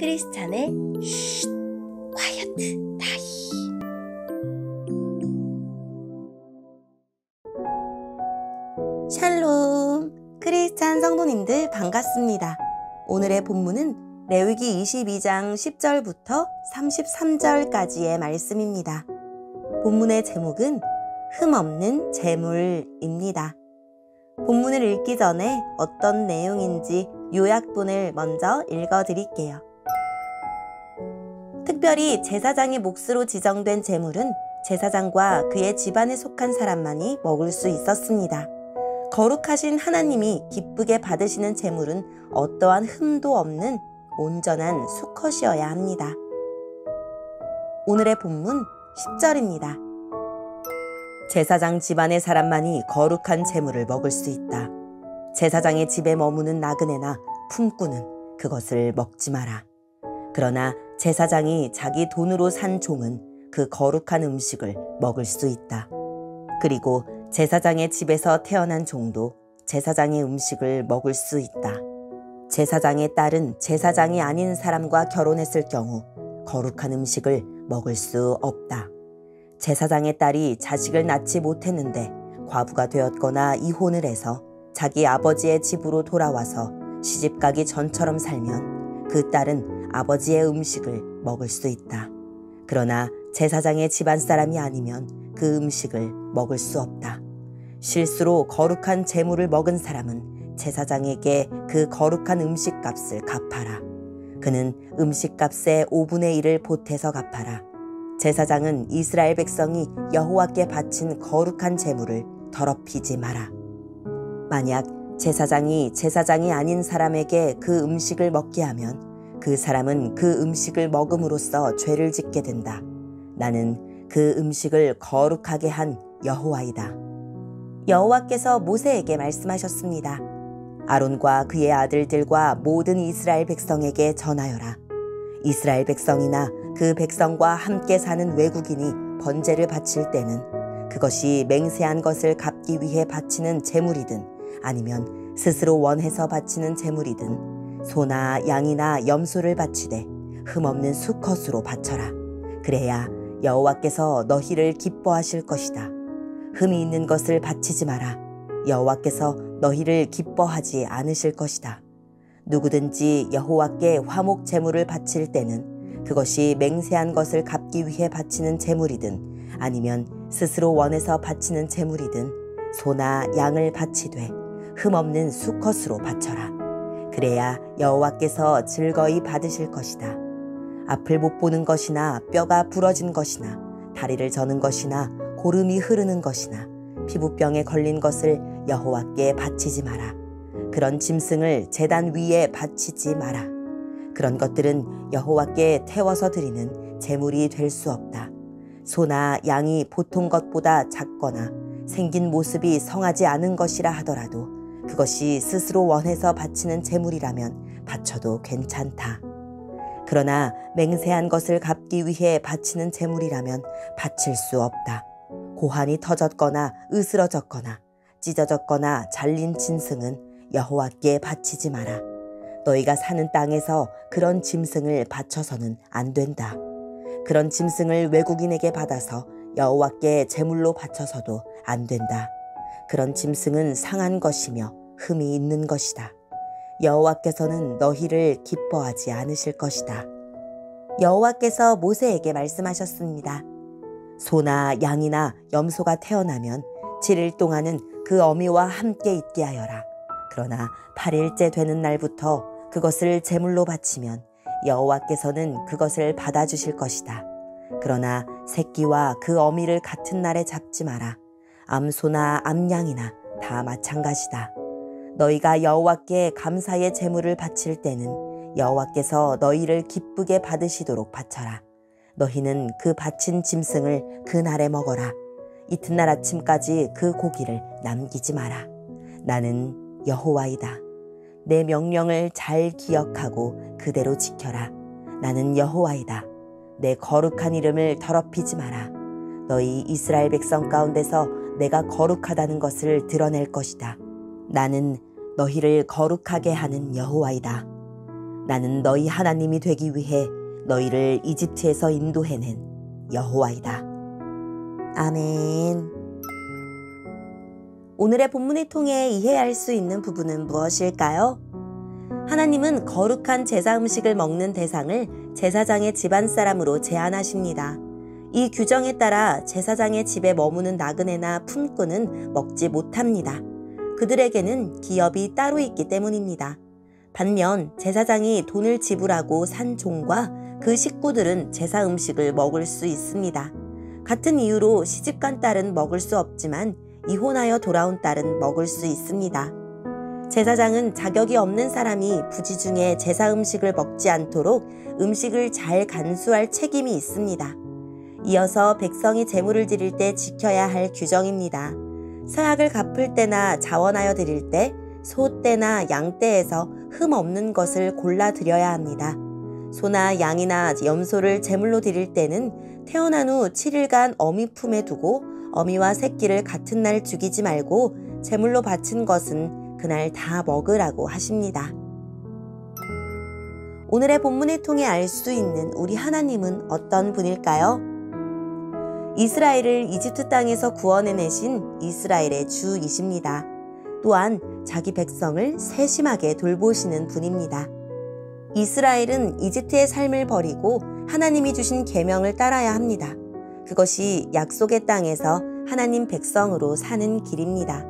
크리스찬의 쉿 콰이어트 타임. 샬롬, 크리스찬 성도님들 반갑습니다. 오늘의 본문은 레위기 22장 10절부터 33절까지의 말씀입니다. 본문의 제목은 흠없는 재물입니다. 본문을 읽기 전에 어떤 내용인지 요약본을 먼저 읽어드릴게요. 특별히 제사장의 몫으로 지정된 재물은 제사장과 그의 집안에 속한 사람만이 먹을 수 있었습니다. 거룩하신 하나님이 기쁘게 받으시는 재물은 어떠한 흠도 없는 온전한 수컷이어야 합니다. 오늘의 본문 10절입니다. 제사장 집안의 사람만이 거룩한 재물을 먹을 수 있다. 제사장의 집에 머무는 나그네나 품꾼은 그것을 먹지 마라. 그러나 제사장이 자기 돈으로 산 종은 그 거룩한 음식을 먹을 수 있다. 그리고 제사장의 집에서 태어난 종도 제사장의 음식을 먹을 수 있다. 제사장의 딸은 제사장이 아닌 사람과 결혼했을 경우 거룩한 음식을 먹을 수 없다. 제사장의 딸이 자식을 낳지 못했는데 과부가 되었거나 이혼을 해서 자기 아버지의 집으로 돌아와서 시집가기 전처럼 살면 그 딸은 아버지의 음식을 먹을 수 있다. 그러나 제사장의 집안 사람이 아니면 그 음식을 먹을 수 없다. 실수로 거룩한 재물을 먹은 사람은 제사장에게 그 거룩한 음식값을 갚아라. 그는 음식값의 5분의 1을 보태서 갚아라. 제사장은 이스라엘 백성이 여호와께 바친 거룩한 재물을 더럽히지 마라. 만약 제사장이 제사장이 아닌 사람에게 그 음식을 먹게 하면 그 사람은 그 음식을 먹음으로써 죄를 짓게 된다. 나는 그 음식을 거룩하게 한 여호와이다. 여호와께서 모세에게 말씀하셨습니다. 아론과 그의 아들들과 모든 이스라엘 백성에게 전하여라. 이스라엘 백성이나 그 백성과 함께 사는 외국인이 번제를 바칠 때는 그것이 맹세한 것을 갚기 위해 바치는 제물이든 아니면 스스로 원해서 바치는 제물이든 소나 양이나 염소를 바치되 흠없는 수컷으로 바쳐라. 그래야 여호와께서 너희를 기뻐하실 것이다. 흠이 있는 것을 바치지 마라. 여호와께서 너희를 기뻐하지 않으실 것이다. 누구든지 여호와께 화목 제물을 바칠 때는 그것이 맹세한 것을 갚기 위해 바치는 제물이든 아니면 스스로 원해서 바치는 제물이든 소나 양을 바치되 흠없는 수컷으로 바쳐라. 그래야 여호와께서 즐거이 받으실 것이다. 앞을 못 보는 것이나 뼈가 부러진 것이나 다리를 저는 것이나 고름이 흐르는 것이나 피부병에 걸린 것을 여호와께 바치지 마라. 그런 짐승을 제단 위에 바치지 마라. 그런 것들은 여호와께 태워서 드리는 제물이 될 수 없다. 소나 양이 보통 것보다 작거나 생긴 모습이 성하지 않은 것이라 하더라도 그것이 스스로 원해서 바치는 제물이라면 바쳐도 괜찮다. 그러나 맹세한 것을 갚기 위해 바치는 제물이라면 바칠 수 없다. 고환이 터졌거나 으스러졌거나 찢어졌거나 잘린 짐승은 여호와께 바치지 마라. 너희가 사는 땅에서 그런 짐승을 바쳐서는 안 된다. 그런 짐승을 외국인에게 받아서 여호와께 제물로 바쳐서도 안 된다. 그런 짐승은 상한 것이며 흠이 있는 것이다. 여호와께서는 너희를 기뻐하지 않으실 것이다. 여호와께서 모세에게 말씀하셨습니다. 소나 양이나 염소가 태어나면 7일 동안은 그 어미와 함께 있게 하여라. 그러나 8일째 되는 날부터 그것을 제물로 바치면 여호와께서는 그것을 받아주실 것이다. 그러나 새끼와 그 어미를 같은 날에 잡지 마라. 암소나 암양이나 다 마찬가지다. 너희가 여호와께 감사의 제물을 바칠 때는 여호와께서 너희를 기쁘게 받으시도록 바쳐라. 너희는 그 바친 짐승을 그 날에 먹어라. 이튿날 아침까지 그 고기를 남기지 마라. 나는 여호와이다. 내 명령을 잘 기억하고 그대로 지켜라. 나는 여호와이다. 내 거룩한 이름을 더럽히지 마라. 너희 이스라엘 백성 가운데서 내가 거룩하다는 것을 드러낼 것이다. 나는 너희를 거룩하게 하는 여호와이다. 나는 너희 하나님이 되기 위해 너희를 이집트에서 인도해낸 여호와이다. 아멘. 오늘의 본문을 통해 이해할 수 있는 부분은 무엇일까요? 하나님은 거룩한 제사 음식을 먹는 대상을 제사장의 집안 사람으로 제한하십니다. 이 규정에 따라 제사장의 집에 머무는 나그네나 품꾼은 먹지 못합니다. 그들에게는 기업이 따로 있기 때문입니다. 반면 제사장이 돈을 지불하고 산 종과 그 식구들은 제사 음식을 먹을 수 있습니다. 같은 이유로 시집간 딸은 먹을 수 없지만 이혼하여 돌아온 딸은 먹을 수 있습니다. 제사장은 자격이 없는 사람이 부지중에 제사 음식을 먹지 않도록 음식을 잘 간수할 책임이 있습니다. 이어서 백성이 제물을 드릴 때 지켜야 할 규정입니다. 서약을 갚을 때나 자원하여 드릴 때 소떼나 양떼에서 흠 없는 것을 골라 드려야 합니다. 소나 양이나 염소를 제물로 드릴 때는 태어난 후 7일간 어미 품에 두고 어미와 새끼를 같은 날 죽이지 말고 제물로 바친 것은 그날 다 먹으라고 하십니다. 오늘의 본문을 통해 알 수 있는 우리 하나님은 어떤 분일까요? 이스라엘을 이집트 땅에서 구원해내신 이스라엘의 주이십니다. 또한 자기 백성을 세심하게 돌보시는 분입니다. 이스라엘은 이집트의 삶을 버리고 하나님이 주신 계명을 따라야 합니다. 그것이 약속의 땅에서 하나님 백성으로 사는 길입니다.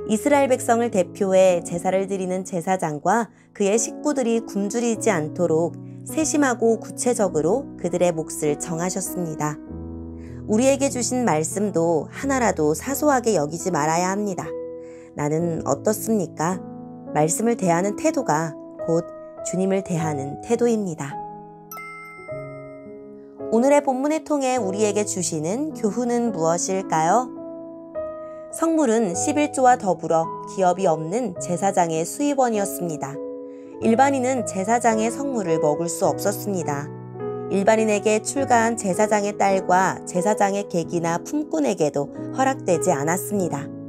이스라엘 백성을 대표해 제사를 드리는 제사장과 그의 식구들이 굶주리지 않도록 세심하고 구체적으로 그들의 몫을 정하셨습니다. 우리에게 주신 말씀도 하나라도 사소하게 여기지 말아야 합니다. 나는 어떻습니까? 말씀을 대하는 태도가 곧 주님을 대하는 태도입니다. 오늘의 본문을 통해 우리에게 주시는 교훈은 무엇일까요? 성물은 11조와 더불어 기업이 없는 제사장의 수입원이었습니다. 일반인은 제사장의 성물을 먹을 수 없었습니다. 일반인에게 출가한 제사장의 딸과 제사장의 객이나 품꾼에게도 허락되지 않았습니다.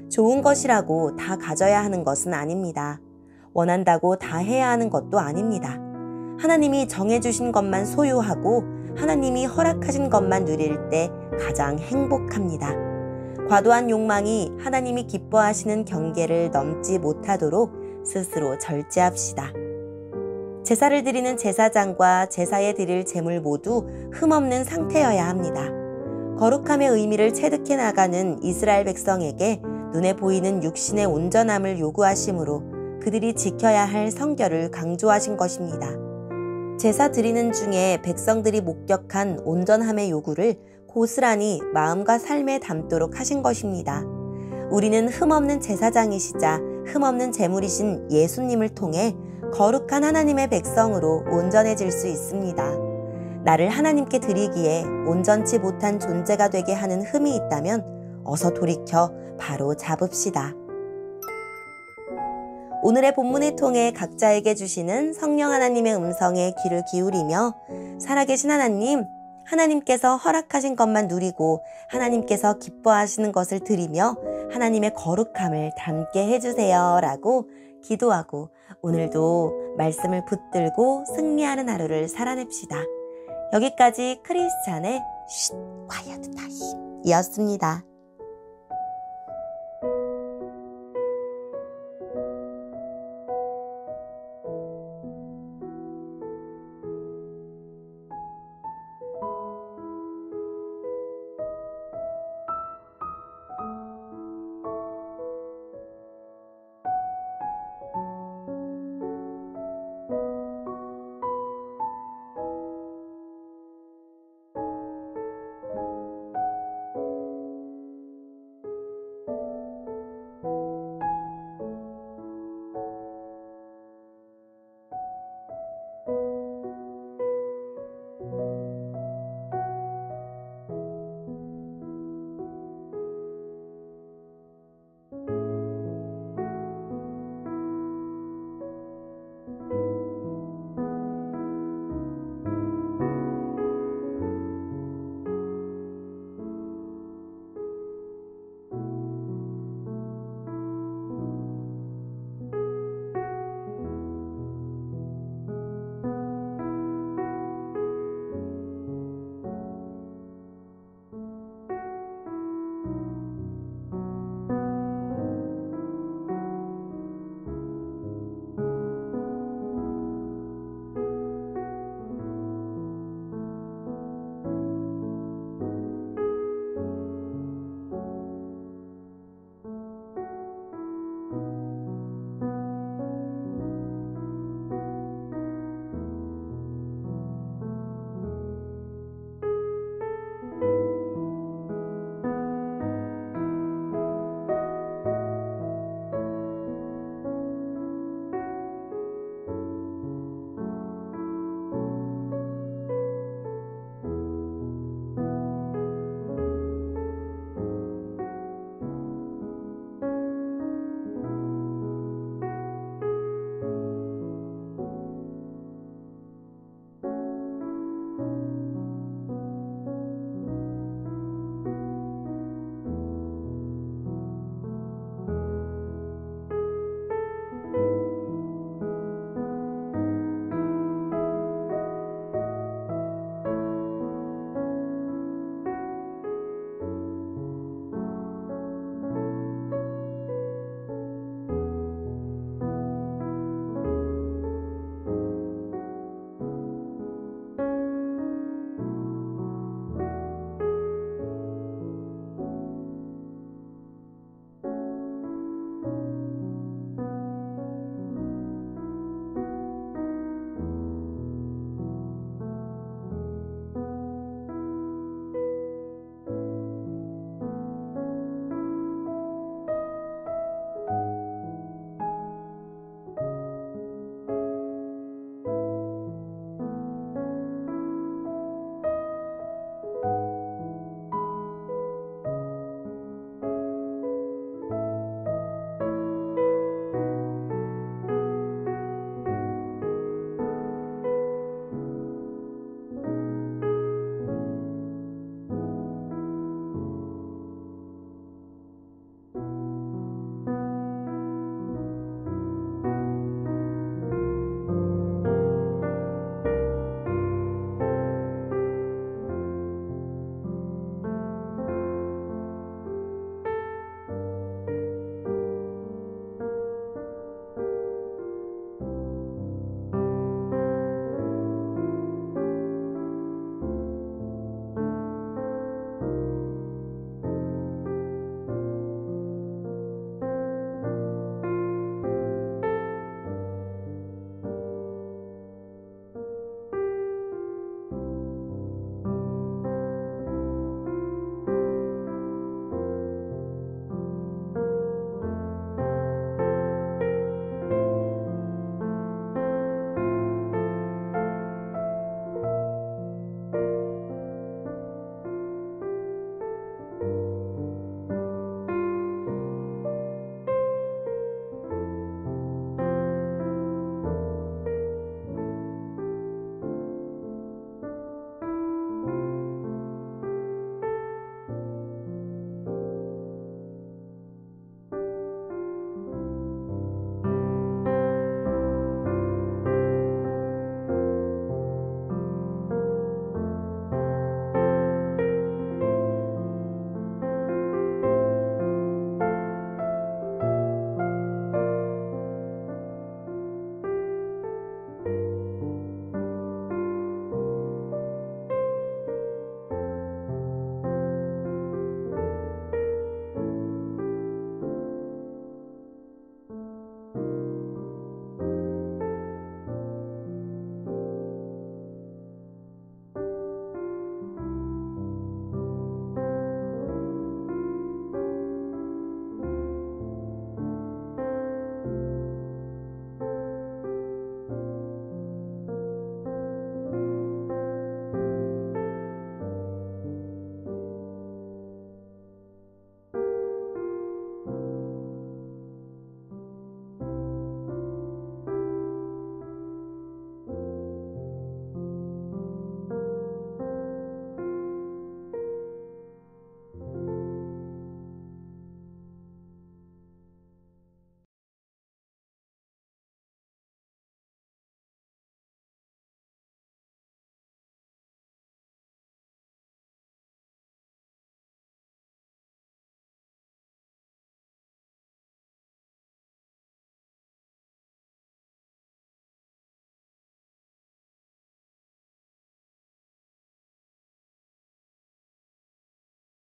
좋은 것이라고 다 가져야 하는 것은 아닙니다. 원한다고 다 해야 하는 것도 아닙니다. 하나님이 정해주신 것만 소유하고 하나님이 허락하신 것만 누릴 때 가장 행복합니다. 과도한 욕망이 하나님이 기뻐하시는 경계를 넘지 못하도록 스스로 절제합시다. 제사를 드리는 제사장과 제사에 드릴 제물 모두 흠없는 상태여야 합니다. 거룩함의 의미를 체득해 나가는 이스라엘 백성에게 눈에 보이는 육신의 온전함을 요구하심으로 그들이 지켜야 할 성결을 강조하신 것입니다. 제사 드리는 중에 백성들이 목격한 온전함의 요구를 고스란히 마음과 삶에 담도록 하신 것입니다. 우리는 흠없는 제사장이시자 흠없는 제물이신 예수님을 통해 거룩한 하나님의 백성으로 온전해질 수 있습니다. 나를 하나님께 드리기에 온전치 못한 존재가 되게 하는 흠이 있다면 어서 돌이켜 바로 잡읍시다. 오늘의 본문을 통해 각자에게 주시는 성령 하나님의 음성에 귀를 기울이며 살아계신 하나님, 하나님께서 허락하신 것만 누리고 하나님께서 기뻐하시는 것을 드리며 하나님의 거룩함을 담게 해주세요 라고 기도하고 오늘도 말씀을 붙들고 승리하는 하루를 살아냅시다. 여기까지 크리스찬의 quiet time 이었습니다.